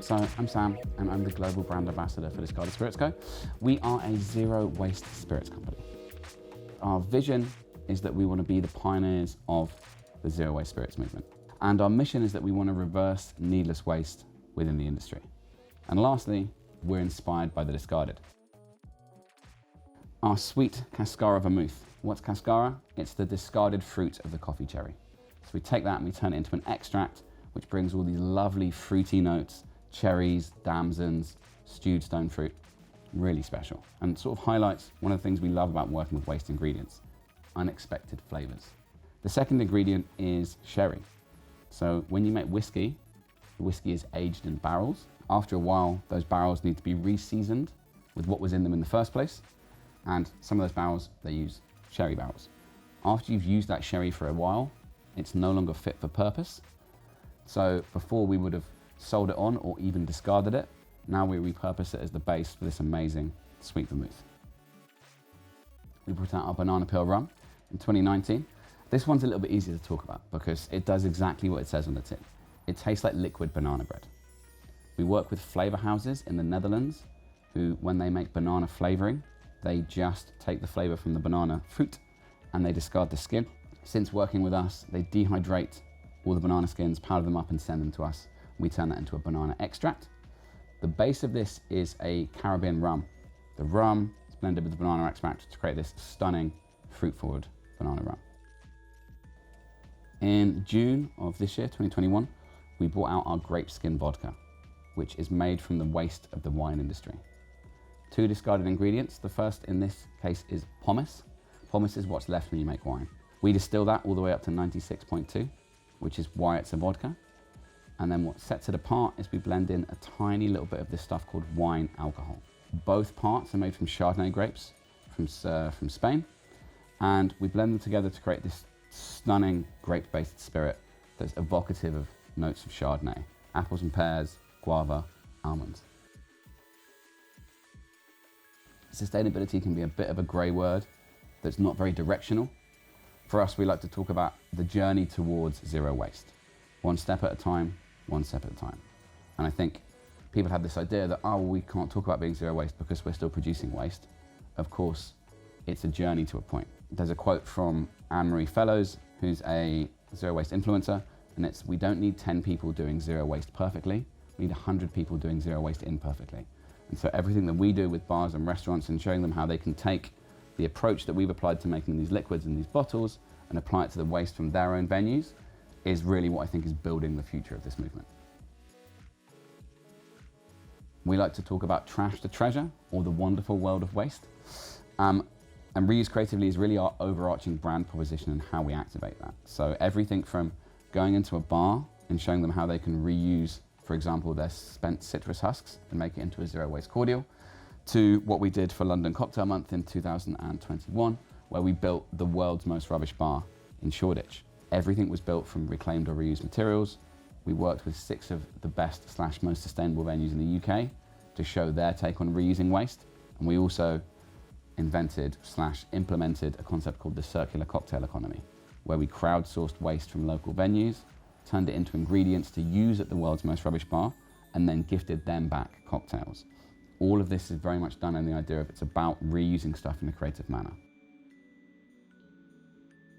So I'm Sam, and I'm the Global Brand Ambassador for Discarded Spirits Co. We are a zero waste spirits company. Our vision is that we want to be the pioneers of the zero waste spirits movement. And our mission is that we want to reverse needless waste within the industry. And lastly, we're inspired by the discarded. Our sweet Cascara vermouth. What's Cascara? It's the discarded fruit of the coffee cherry. So we take that and we turn it into an extract, which brings all these lovely fruity notes, cherries, damsons, stewed stone fruit. Really special. And sort of highlights one of the things we love about working with waste ingredients, unexpected flavors. The second ingredient is sherry. So when you make whiskey, the whiskey is aged in barrels. After a while, those barrels need to be re-seasoned with what was in them in the first place. And some of those barrels, they use sherry barrels. After you've used that sherry for a while, it's no longer fit for purpose. So before we would have sold it on or even discarded it, now we repurpose it as the base for this amazing sweet vermouth. We brought out our banana peel rum in 2019. This one's a little bit easier to talk about because it does exactly what it says on the tin. It tastes like liquid banana bread. We work with flavor houses in the Netherlands who, when they make banana flavoring, they just take the flavor from the banana fruit and they discard the skin. Since working with us, they dehydrate all the banana skins, powder them up and send them to us. We turn that into a banana extract. The base of this is a Caribbean rum. The rum is blended with the banana extract to create this stunning fruit-forward banana rum. In June of this year, 2021, we brought out our grape skin vodka, which is made from the waste of the wine industry. 2 discarded ingredients. The first in this case is pomace. Pomace is what's left when you make wine. We distill that all the way up to 96.2, which is why it's a vodka. And then what sets it apart is we blend in a tiny little bit of this stuff called wine alcohol. Both parts are made from Chardonnay grapes from Spain. And we blend them together to create this stunning grape-based spirit that's evocative of notes of Chardonnay, apples and pears, guava, almonds. Sustainability can be a bit of a grey word that's not very directional. For us, we like to talk about the journey towards zero waste. One step at a time, one step at a time. And I think people have this idea that, oh, well, we can't talk about being zero waste because we're still producing waste. Of course, it's a journey to a point. There's a quote from Anne-Marie Fellows, who's a zero waste influencer, and it's, we don't need 10 people doing zero waste perfectly, we need 100 people doing zero waste imperfectly. And so everything that we do with bars and restaurants and showing them how they can take the approach that we've applied to making these liquids in these bottles and apply it to the waste from their own venues is really what I think is building the future of this movement. We like to talk about trash to treasure, or the wonderful world of waste. And Reuse Creatively is really our overarching brand proposition and how we activate that. So everything from going into a bar and showing them how they can reuse, for example, their spent citrus husks and make it into a zero waste cordial, to what we did for London Cocktail Month in 2021, where we built the world's most rubbish bar in Shoreditch. Everything was built from reclaimed or reused materials. We worked with 6 of the best / most sustainable venues in the UK to show their take on reusing waste. And we also invented / implemented a concept called the circular cocktail economy, where we crowdsourced waste from local venues, turned it into ingredients to use at the world's most rubbish bar, and then gifted them back cocktails. All of this is very much done on the idea of it's about reusing stuff in a creative manner.